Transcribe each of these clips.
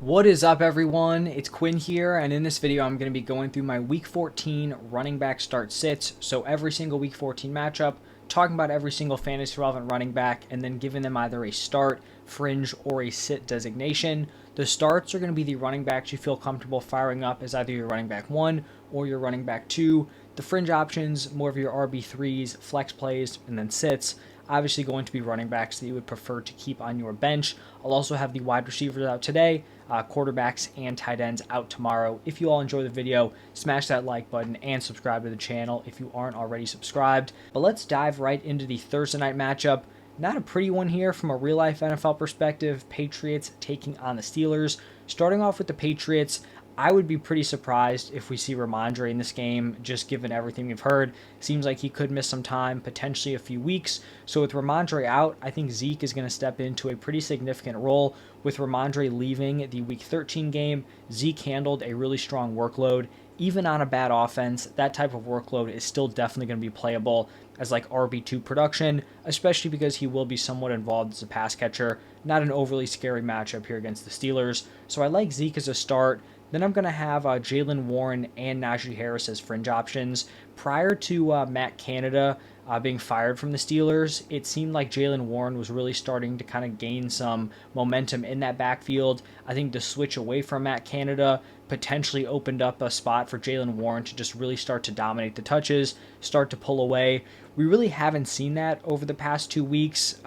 What is up, everyone? It's Quinn here, and in this video I'm going to be going through my Week 14 running back start sits. So every single Week 14 matchup, talking about every single fantasy relevant running back, and then giving them either a start, fringe, or a sit designation. The starts are going to be the running backs you feel comfortable firing up as either your running back 1 or your running back 2. The fringe options, more of your RB3s, flex plays, and then sits. Obviously going to be running backs that you would prefer to keep on your bench. I'll also have the wide receivers out today, quarterbacks and tight ends out tomorrow. If you all enjoy the video, smash that like button and subscribe to the channel if you aren't already subscribed. But let's dive right into the Thursday night matchup. Not a pretty one here from a real-life NFL perspective. Patriots taking on the Steelers. Starting off with the Patriots, I would be pretty surprised if we see Ramondre in this game, just given everything we've heard. Seems like he could miss some time, potentially a few weeks. So with Ramondre out, I think Zeke is going to step into a pretty significant role. With Ramondre leaving the Week 13 game, Zeke handled a really strong workload. Even on a bad offense, that type of workload is still definitely going to be playable as like RB2 production, especially because he will be somewhat involved as a pass catcher. Not an overly scary matchup here against the Steelers. So I like Zeke as a start. Then I'm going to have Jaylen Warren and Najee Harris as fringe options. Prior to Matt Canada being fired from the Steelers, it seemed like Jaylen Warren was really starting to kind of gain some momentum in that backfield. I think the switch away from Matt Canada potentially opened up a spot for Jaylen Warren to just really start to dominate the touches, start to pull away. We really haven't seen that over the past 2 weeks.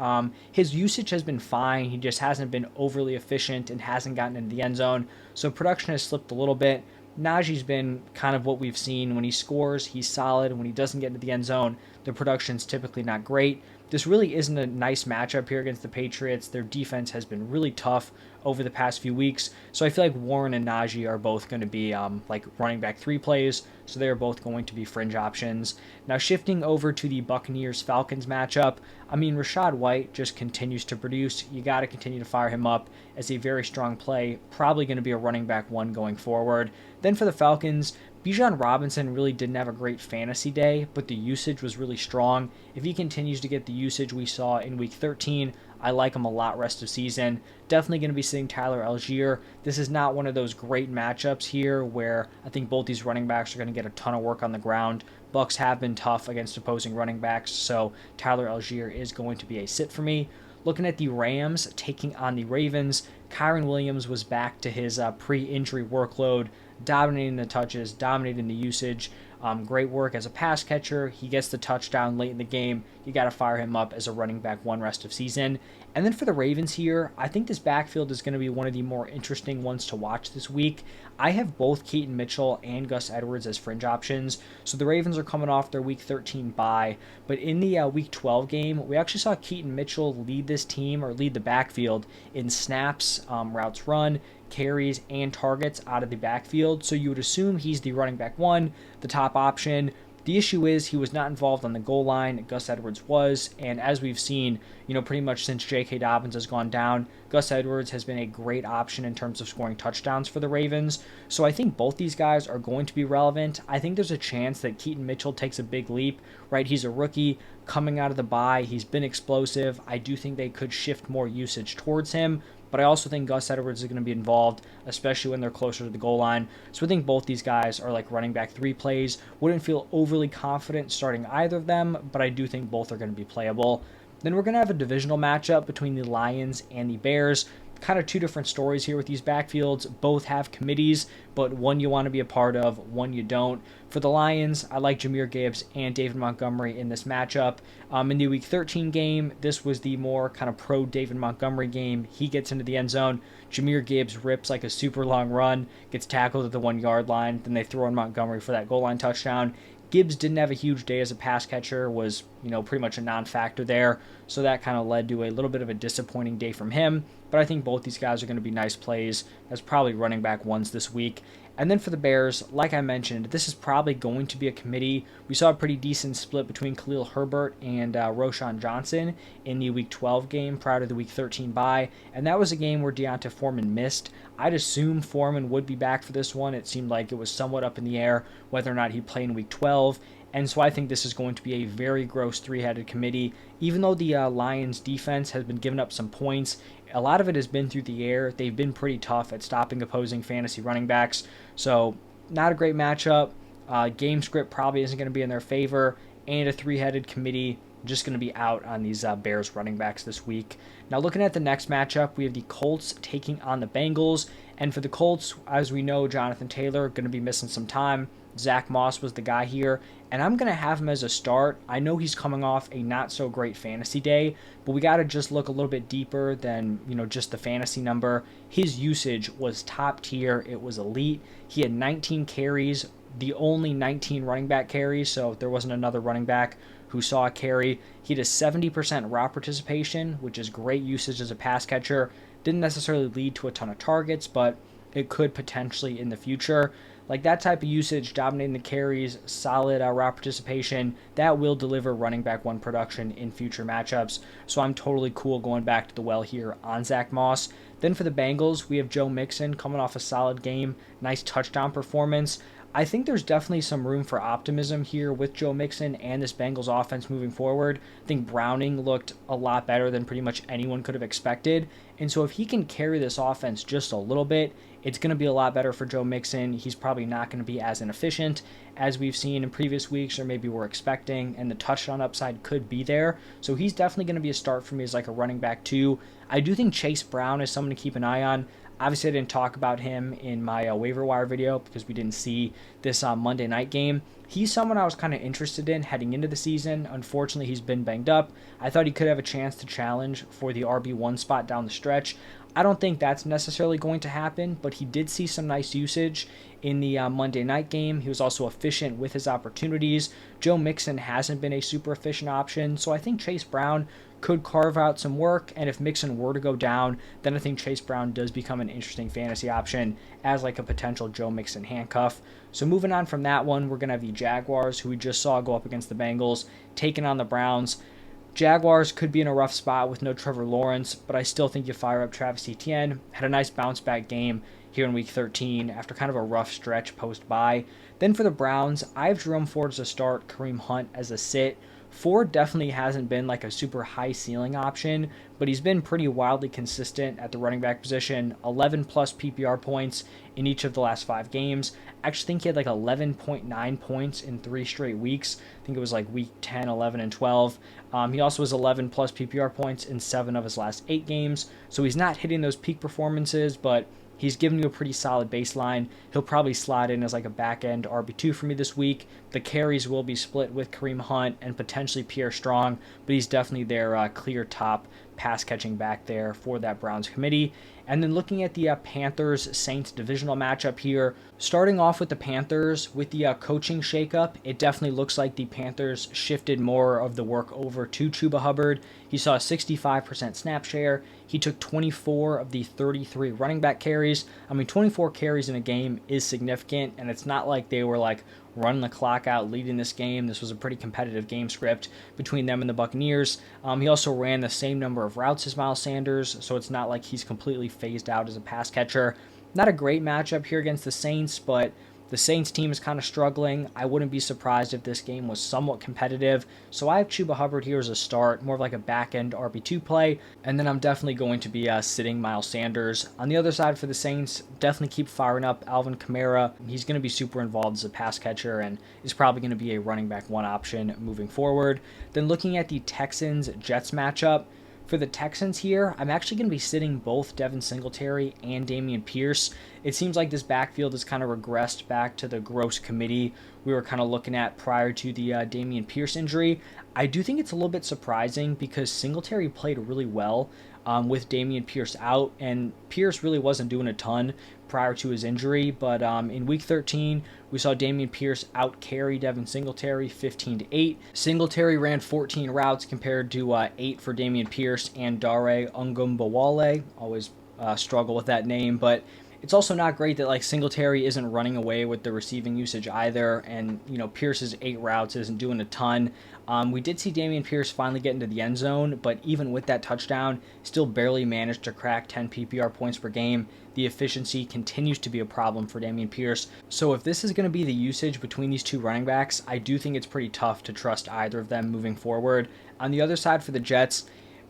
His usage has been fine. He just hasn't been overly efficient and hasn't gotten into the end zone. So production has slipped a little bit. Najee's been kind of what we've seen. When he scores, he's solid. When he doesn't get into the end zone, the production's typically not great. This really isn't a nice matchup here against the Patriots. Their defense has been really tough over the past few weeks. So I feel like Warren and Najee are both going to be like running back 3 plays. So they're both going to be fringe options. Now shifting over to the Buccaneers Falcons matchup, I mean, Rachaad White just continues to produce. You got to continue to fire him up as a very strong play. Probably going to be a running back 1 going forward. Then for the Falcons, Bijan Robinson really didn't have a great fantasy day, but the usage was really strong. If he continues to get the usage we saw in Week 13, I like him a lot rest of season. Definitely going to be sitting Tyler Algier. This is not one of those great matchups here where I think both these running backs are going to get a ton of work on the ground. Bucs have been tough against opposing running backs, so Tyler Algier is going to be a sit for me. Looking at the Rams taking on the Ravens, Kyren Williams was back to his pre-injury workload, dominating the touches, dominating the usage. Great work as a pass catcher. He gets the touchdown late in the game. You got to fire him up as a running back 1 rest of season. And then for the Ravens here, I think this backfield is going to be one of the more interesting ones to watch this week. I have both Keaton Mitchell and Gus Edwards as fringe options. So the Ravens are coming off their Week 13 bye. But in the Week 12 game, we actually saw Keaton Mitchell lead this team or lead the backfield in snaps, routes run, carries, and targets out of the backfield. So you would assume he's the running back 1, the top option. The issue is he was not involved on the goal line. Gus Edwards was, and as we've seen, pretty much since J.K. Dobbins has gone down, Gus Edwards has been a great option in terms of scoring touchdowns for the Ravens. So I think both these guys are going to be relevant. I think there's a chance that Keaton Mitchell takes a big leap, right? He's a rookie coming out of the bye. He's been explosive. I do think they could shift more usage towards him. But I also think Gus Edwards is going to be involved, especially when they're closer to the goal line. So I think both these guys are like running back 3 plays. Wouldn't feel overly confident starting either of them, but I do think both are going to be playable. Then we're going to have a divisional matchup between the Lions and the Bears. Kind of 2 different stories here with these backfields. Both have committees, but one you want to be a part of, one you don't. For the Lions, I like Jahmyr Gibbs and David Montgomery in this matchup. In the Week 13 game, this was the more kind of pro David Montgomery game. He gets into the end zone. Jahmyr Gibbs rips like a super long run, gets tackled at the 1-yard line. Then they throw in Montgomery for that goal line touchdown. Gibbs didn't have a huge day as a pass catcher, was, pretty much a non-factor there. So that kind of led to a little bit of a disappointing day from him. But I think both these guys are going to be nice plays as probably running back 1s this week. And then for the Bears, like I mentioned, this is probably going to be a committee. We saw a pretty decent split between Khalil Herbert and Roschon Johnson in the Week 12 game prior to the Week 13 bye. And that was a game where D'Onta Foreman missed. I'd assume Foreman would be back for this one. It seemed like it was somewhat up in the air whether or not he'd play in Week 12. And so I think this is going to be a very gross 3-headed committee. Even though the Lions defense has been giving up some points, a lot of it has been through the air. They've been pretty tough at stopping opposing fantasy running backs. So not a great matchup. Game script probably isn't going to be in their favor, and a three-headed committee just going to be out on these Bears running backs this week. Now looking at the next matchup, we have the Colts taking on the Bengals. And for the Colts, as we know, Jonathan Taylor going to be missing some time. Zach Moss was the guy here, and I'm going to have him as a start. I know he's coming off a not-so-great fantasy day, but we got to just look a little bit deeper than, just the fantasy number. His usage was top tier. It was elite. He had 19 carries, the only 19 running back carries, so there wasn't another running back who saw a carry. He had a 70% route participation, which is great usage as a pass catcher. Didn't necessarily lead to a ton of targets, but it could potentially in the future. Like that type of usage, dominating the carries, solid route participation, that will deliver running back one production in future matchups. So I'm totally cool going back to the well here on Zach Moss. Then for the Bengals, we have Joe Mixon coming off a solid game, nice touchdown performance. I think there's definitely some room for optimism here with Joe Mixon and this Bengals offense moving forward. I think Browning looked a lot better than pretty much anyone could have expected. And so if he can carry this offense just a little bit, it's going to be a lot better for Joe Mixon. He's probably not going to be as inefficient as we've seen in previous weeks, or maybe we're expecting, and the touchdown upside could be there. So he's definitely going to be a start for me as like a running back too. I do think Chase Brown is someone to keep an eye on. Obviously, I didn't talk about him in my waiver wire video because we didn't see this Monday night game. He's someone I was kind of interested in heading into the season. Unfortunately, he's been banged up. I thought he could have a chance to challenge for the RB1 spot down the stretch. I don't think that's necessarily going to happen, but he did see some nice usage in the Monday night game. He was also efficient with his opportunities. Joe Mixon hasn't been a super efficient option, so I think Chase Brown could carve out some work, and if Mixon were to go down, then I think Chase Brown does become an interesting fantasy option as like a potential Joe Mixon handcuff. So moving on from that one, we're going to have the Jaguars, who we just saw go up against the Bengals, taking on the Browns. Jaguars could be in a rough spot with no Trevor Lawrence, but I still think you fire up Travis Etienne. Had a nice bounce-back game here in Week 13 after kind of a rough stretch post-bye. Then for the Browns, I have Jerome Ford as a start, Kareem Hunt as a sit. Ford definitely hasn't been like a super high ceiling option, but he's been pretty wildly consistent at the running back position. 11 plus PPR points in each of the last 5 games. I actually think he had like 11.9 points in 3 straight weeks. I think it was like week 10, 11, and 12. He also has 11 plus PPR points in 7 of his last 8 games. So he's not hitting those peak performances, but he's given you a pretty solid baseline. He'll probably slide in as like a back-end RB2 for me this week. The carries will be split with Kareem Hunt and potentially Pierre Strong, but he's definitely their clear top pass-catching back there for that Browns committee. And then looking at the Panthers Saints divisional matchup here, starting off with the Panthers, with the coaching shakeup, it definitely looks like the Panthers shifted more of the work over to Chuba Hubbard. He saw a 65% snap share. He took 24 of the 33 running back carries. I mean, 24 carries in a game is significant, and it's not like they were like running the clock out, leading this game. This was a pretty competitive game script between them and the Buccaneers. He also ran the same number of routes as Miles Sanders, so it's not like he's completely phased out as a pass catcher. Not a great matchup here against the Saints, but the Saints team is kind of struggling. I wouldn't be surprised if this game was somewhat competitive. So I have Chuba Hubbard here as a start, more of like a back-end RB2 play. And then I'm definitely going to be sitting Miles Sanders. On the other side for the Saints, definitely keep firing up Alvin Kamara. He's going to be super involved as a pass catcher and is probably going to be a running back one option moving forward. Then looking at the Texans Jets matchup, for the Texans here, I'm actually going to be sitting both Devin Singletary and Dameon Pierce. It seems like this backfield has kind of regressed back to the gross committee we were kind of looking at prior to the Dameon Pierce injury. I do think it's a little bit surprising because Singletary played really well with Dameon Pierce out, and Pierce really wasn't doing a ton prior to his injury, but in Week 13, we saw Dameon Pierce out-carry Devin Singletary 15-8. Singletary ran 14 routes compared to 8 for Dameon Pierce and Dare Ungumbawale. Always struggle with that name, but it's also not great that like Singletary isn't running away with the receiving usage either, and Pierce's 8 routes isn't doing a ton. We did see Dameon Pierce finally get into the end zone, but even with that touchdown, still barely managed to crack 10 PPR points per game. The efficiency continues to be a problem for Dameon Pierce. So if this is going to be the usage between these two running backs, I do think it's pretty tough to trust either of them moving forward. On the other side for the Jets,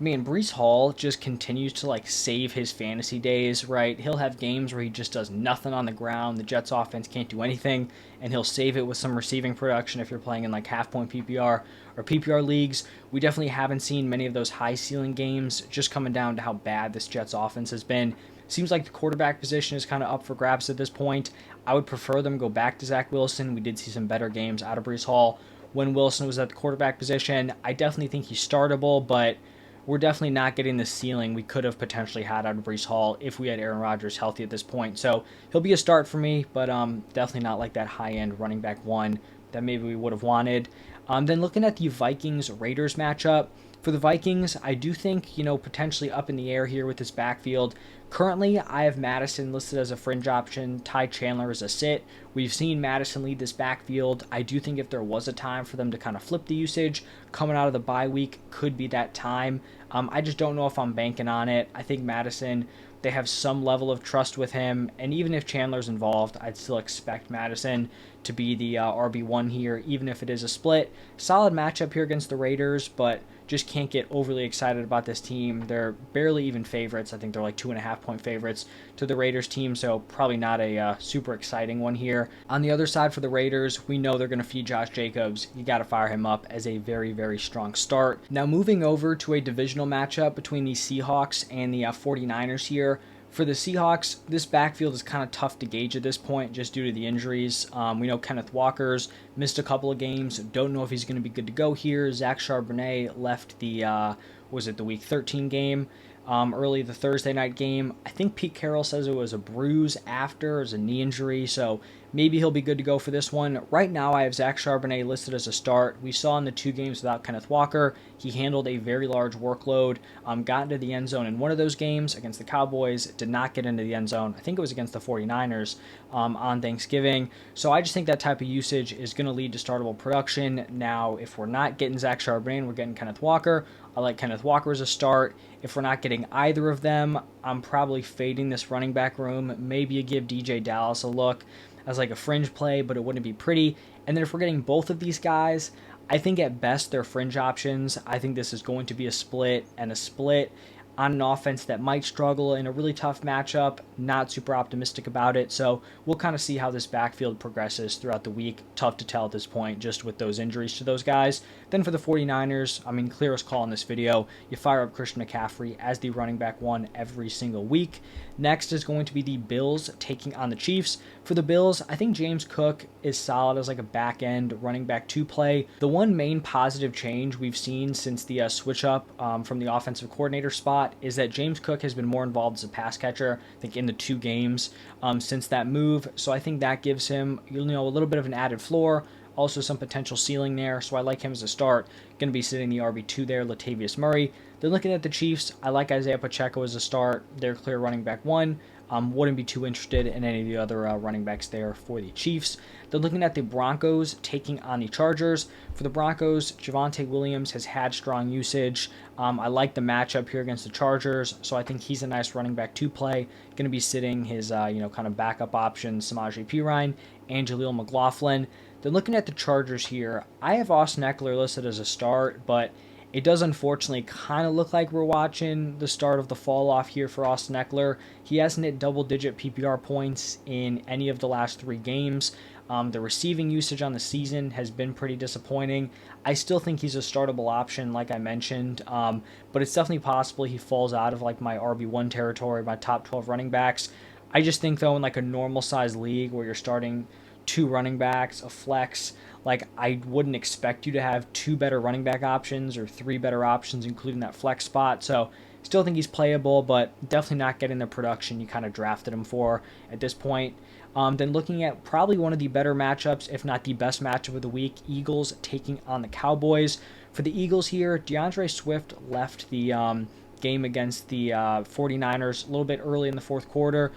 Man, Brees Hall just continues to like save his fantasy days, right? He'll have games where he just does nothing on the ground. The Jets offense can't do anything, and he'll save it with some receiving production if you're playing in like half point PPR or PPR leagues. We definitely haven't seen many of those high ceiling games, just coming down to how bad this Jets offense has been. Seems like the quarterback position is kind of up for grabs at this point. I would prefer them go back to Zach Wilson. We did see some better games out of Brees Hall when Wilson was at the quarterback position. I definitely think he's startable, but we're definitely not getting the ceiling we could have potentially had out of Brees Hall if we had Aaron Rodgers healthy at this point. So he'll be a start for me, but definitely not like that high-end running back one that maybe we would have wanted. Then looking at the Vikings Raiders matchup, for the Vikings, I do think, potentially up in the air here with this backfield. Currently, I have Madison listed as a fringe option, Ty Chandler as a sit. We've seen Madison lead this backfield. I do think if there was a time for them to kind of flip the usage, coming out of the bye week could be that time. I just don't know if I'm banking on it. I think Madison, they have some level of trust with him, and even if Chandler's involved, I'd still expect Madison to be the RB1 here, even if it is a split. Solid matchup here against the Raiders, but just can't get overly excited about this team. They're barely even favorites. I think they're like 2.5-point favorites to the Raiders team, so probably not a super exciting one here. On the other side for the Raiders, we know they're going to feed Josh Jacobs. You got to fire him up as a very, very strong start. Now moving over to a divisional matchup between the Seahawks and the 49ers here. For the Seahawks, this backfield is kind of tough to gauge at this point just due to the injuries. We know Kenneth Walker's missed a couple of games. Don't know if he's going to be good to go here. Zach Charbonnet left the Week 13 game, early the Thursday night game. I think Pete Carroll says it was a bruise after, it was a knee injury, so maybe he'll be good to go for this one. Right now, I have Zach Charbonnet listed as a start. We saw in the 2 games without Kenneth Walker, he handled a very large workload, got into the end zone in one of those games against the Cowboys, did not get into the end zone. I think it was against the 49ers on Thanksgiving. So I just think that type of usage is going to lead to startable production. Now, if we're not getting Zach Charbonnet, we're getting Kenneth Walker. I like Kenneth Walker as a start. If we're not getting either of them, I'm probably fading this running back room. Maybe you give DJ Dallas a look as like a fringe play, but it wouldn't be pretty. And then if we're getting both of these guys, I think at best they're fringe options. I think this is going to be a split and a split on an offense that might struggle in a really tough matchup. Not super optimistic about it. So we'll kind of see how this backfield progresses throughout the week. Tough to tell at this point just with those injuries to those guys. Then for the 49ers, clearest call in this video. You fire up Christian McCaffrey as the running back one every single week. Next is going to be the Bills taking on the Chiefs. For the Bills, I think James Cook is solid as like a back-end running back 2 play. The one main positive change we've seen since the switch up from the offensive coordinator spot is that James Cook has been more involved as a pass catcher, I think in the 2 games since that move. So I think that gives him a little bit of an added floor. Also some potential ceiling there, so I like him as a start. Going to be sitting the RB2 there, Latavius Murray. Then looking at the Chiefs, I like Isaiah Pacheco as a start. They're clear running back 1. Wouldn't be too interested in any of the other running backs there for the Chiefs. Then looking at the Broncos taking on the Chargers. For the Broncos, Javonte Williams has had strong usage. I like the matchup here against the Chargers, so I think he's a nice running back 2 play. Going to be sitting his kind of backup options, Samaje Perine and Jaleel McLaughlin. Then looking at the Chargers here, I have Austin Eckler listed as a start, but it does unfortunately kind of look like we're watching the start of the fall off here for Austin Eckler. He hasn't hit double-digit PPR points in any of the last 3 games. The receiving usage on the season has been pretty disappointing. I still think he's a startable option, like I mentioned, but it's definitely possible he falls out of like my RB1 territory, my top 12 running backs. I just think, though, in like a normal-sized league where you're starting 2 running backs, a flex, like I wouldn't expect you to have 2 better running back options or 3 better options, including that flex spot. So still think he's playable, but definitely not getting the production you kind of drafted him for at this point. Then looking at probably one of the better matchups, if not the best matchup of the week, Eagles taking on the Cowboys. For the Eagles here, DeAndre Swift left the game against the 49ers a little bit early in the 4th quarter.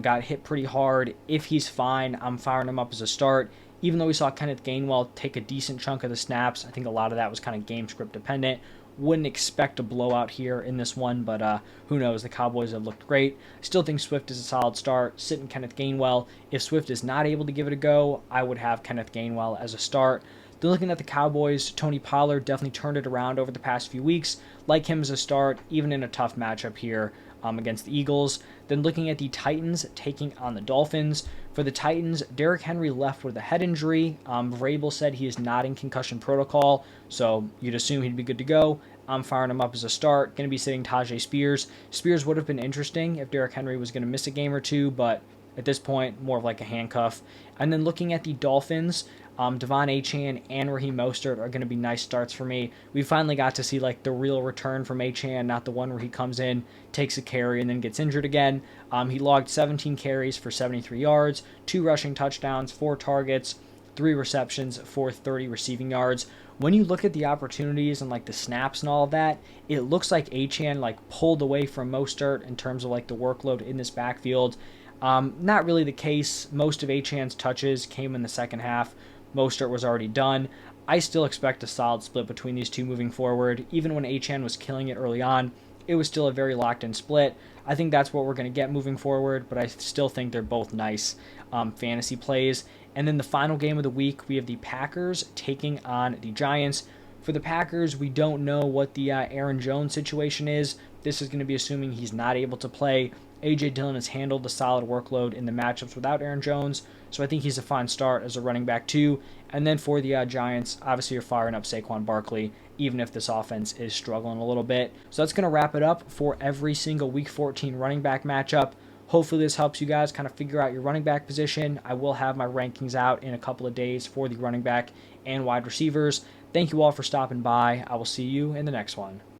Got hit pretty hard. If he's fine, I'm firing him up as a start. Even though we saw Kenneth Gainwell take a decent chunk of the snaps, I think a lot of that was kind of game script dependent. Wouldn't expect a blowout here in this one, but who knows? The Cowboys have looked great. Still think Swift is a solid start. Sitting Kenneth Gainwell. If Swift is not able to give it a go, I would have Kenneth Gainwell as a start. Then looking at the Cowboys, Tony Pollard definitely turned it around over the past few weeks. Like him as a start, even in a tough matchup here against the Eagles. Then looking at the Titans taking on the Dolphins. For the Titans, Derrick Henry left with a head injury. Vrabel said he is not in concussion protocol, so you'd assume he'd be good to go. I'm firing him up as a start. Going to be sitting Tajay Spears. Spears would have been interesting if Derrick Henry was going to miss a game or two, but at this point, more of like a handcuff. And then looking at the Dolphins, Devon Achane and Raheem Mostert are going to be nice starts for me. We finally got to see like the real return from Achane, not the one where he comes in, takes a carry, and then gets injured again. He logged 17 carries for 73 yards, 2 rushing touchdowns, 4 targets, 3 receptions for 30 receiving yards. When you look at the opportunities and like the snaps and all of that, it looks like Achane like pulled away from Mostert in terms of like the workload in this backfield. Not really the case. Most of Achane's touches came in the second half. Mostert was already done. I still expect a solid split between these two moving forward. Even when Achane was killing it early on, it was still a very locked-in split. I think that's what we're going to get moving forward, but I still think they're both nice fantasy plays. And then the final game of the week, we have the Packers taking on the Giants. For the Packers, we don't know what the Aaron Jones situation is. This is going to be assuming he's not able to play. A.J. Dillon has handled a solid workload in the matchups without Aaron Jones, so I think he's a fine start as a running back too. And then for the Giants, obviously you're firing up Saquon Barkley, even if this offense is struggling a little bit. So that's going to wrap it up for every single Week 14 running back matchup. Hopefully this helps you guys kind of figure out your running back position. I will have my rankings out in a couple of days for the running back and wide receivers. Thank you all for stopping by. I will see you in the next one.